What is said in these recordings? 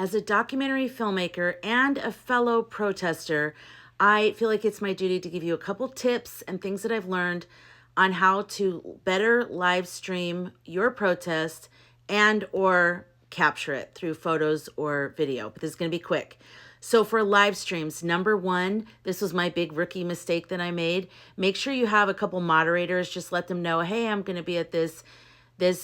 as a documentary filmmaker and a fellow protester, I feel like it's my duty to give you a couple tips and things that I've learned on how to better live stream your protest and or capture it through photos or video. But this is going to be quick. So for live streams, number one, this was my big rookie mistake that I made. Make sure you have a couple moderators. Just let them know, hey, I'm going to be at this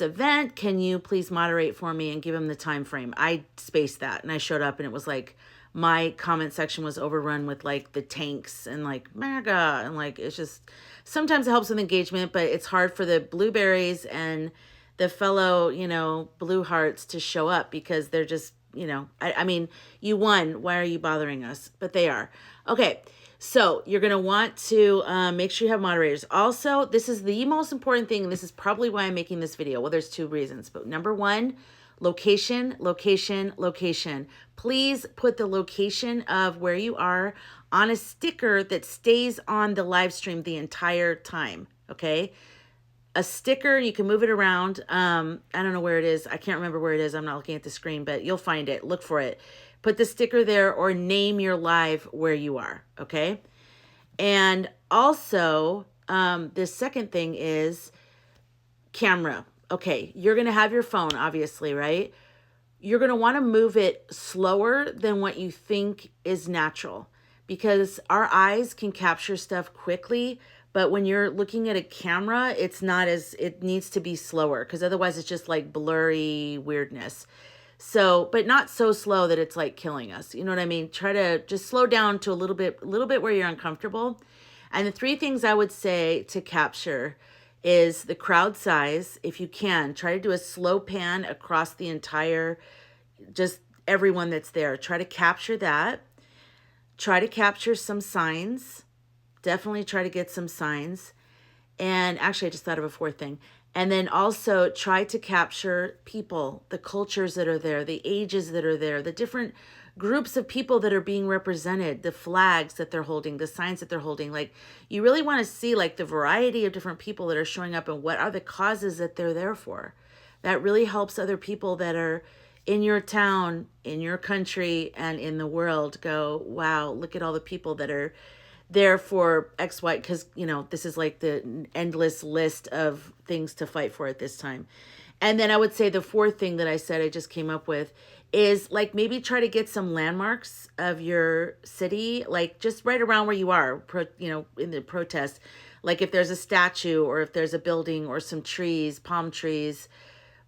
event. Can you please moderate for me, and give them the time frame? I spaced that and I showed up and it was like my comment section was overrun with like the tanks and like MAGA, and like it's just sometimes it helps with engagement, but it's hard for the blueberries and the fellow, blue hearts to show up because they're just, I mean, you won. Why are you bothering us? But they are. Okay. So you're going to want to make sure you have moderators. Also, this is the most important thing, and this is probably why I'm making this video. Well, there's two reasons, but number one, location, location, location. Please put the location of where you are on a sticker that stays on the live stream the entire time, okay? A sticker, you can move it around. I don't know where it is. I can't remember where it is. I'm not looking at the screen, but you'll find it. Look for it. Put the sticker there or name your live where you are, okay? And also, the second thing is camera. Okay, you're going to have your phone, obviously, right? You're going to want to move it slower than what you think is natural, because our eyes can capture stuff quickly, but when you're looking at a camera, it needs to be slower, because otherwise it's just like blurry weirdness. So, but not so slow that it's like killing us. You know what I mean? Try to just slow down to a little bit where you're uncomfortable. And the three things I would say to capture is the crowd size. If you can, try to do a slow pan across the entire, just everyone that's there. Try to capture that. Try to capture some signs. Definitely try to get some signs. And actually, I just thought of a fourth thing. And then also try to capture people, the cultures that are there, the ages that are there, the different groups of people that are being represented, the flags that they're holding, the signs that they're holding. Like, you really want to see like the variety of different people that are showing up and what are the causes that they're there for. That really helps other people that are in your town, in your country, and in the world go, wow, look at all the people that are there for X, Y, because, this is like the endless list of things to fight for at this time. And then I would say the fourth thing that I said I just came up with is like maybe try to get some landmarks of your city, like just right around where you are, in the protest. Like if there's a statue or if there's a building or some trees, palm trees,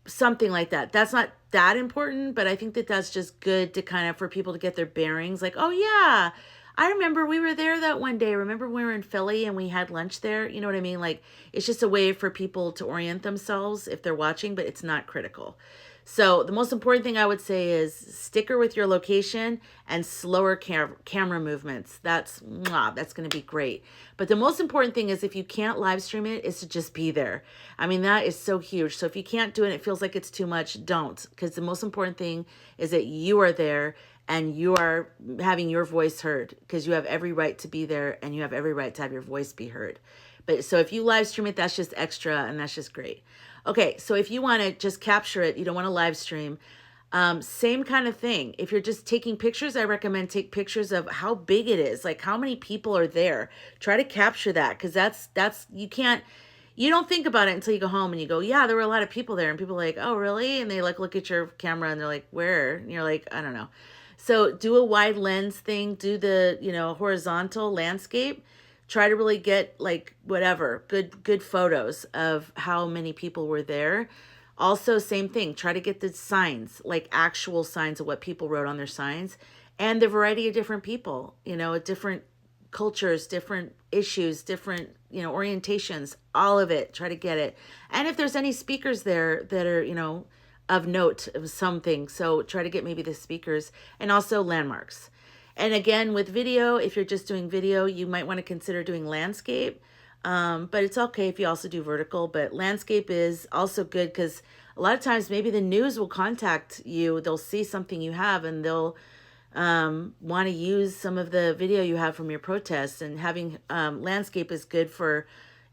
something like that. That's not that important, but I think that that's just good to kind of, for people to get their bearings. Like, oh yeah, I remember we were there that one day. Remember when we were in Philly and we had lunch there? You know what I mean? Like, it's just a way for people to orient themselves if they're watching, but it's not critical. So the most important thing I would say is sticker with your location and slower camera movements. That's going to be great. But the most important thing is, if you can't live stream it, is to just be there. I mean, that is so huge. So if you can't do it, it feels like it's too much, don't. Because the most important thing is that you are there and you are having your voice heard, because you have every right to be there and you have every right to have your voice be heard. But so if you live stream it, that's just extra and that's just great. Okay, so if you want to just capture it, you don't want to live stream, same kind of thing. If you're just taking pictures, I recommend take pictures of how big it is, like how many people are there. Try to capture that, because you don't think about it until you go home and you go, yeah, there were a lot of people there, and people are like, oh, really? And they like look at your camera and they're like, where? And you're like, I don't know. So do a wide lens thing, do the, horizontal landscape. Try to really get like whatever, good photos of how many people were there. Also, same thing, try to get the signs, like actual signs of what people wrote on their signs, and the variety of different people, different cultures, different issues, different, orientations, all of it, try to get it. And if there's any speakers there that are, of note of something, so try to get maybe the speakers, and also landmarks. And again, with video, if you're just doing video, you might want to consider doing landscape. But it's okay if you also do vertical. But landscape is also good because a lot of times maybe the news will contact you. They'll see something you have and they'll want to use some of the video you have from your protests. And having landscape is good for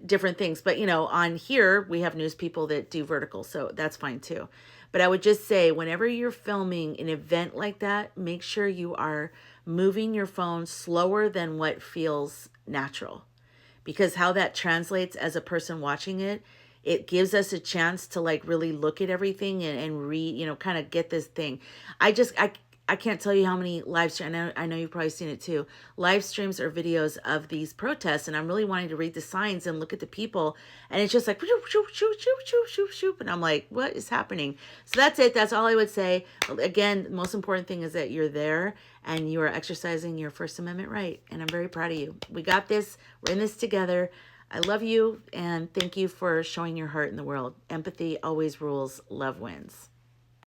different things. But, on here, we have news people that do vertical. So that's fine too. But I would just say, whenever you're filming an event like that, make sure you are moving your phone slower than what feels natural, because how that translates as a person watching it, it gives us a chance to like really look at everything and read, you know, kind of get this thing. I can't tell you how many live streams, I know you've probably seen it too, live streams or videos of these protests, and I'm really wanting to read the signs and look at the people, and it's just like, shoop, shoop, shoop, shoop, shoop, shoop, shoop, and I'm like, what is happening? So that's it. That's all I would say. Again, the most important thing is that you're there and you are exercising your First Amendment right, and I'm very proud of you. We got this. We're in this together. I love you, and thank you for showing your heart in the world. Empathy always rules. Love wins.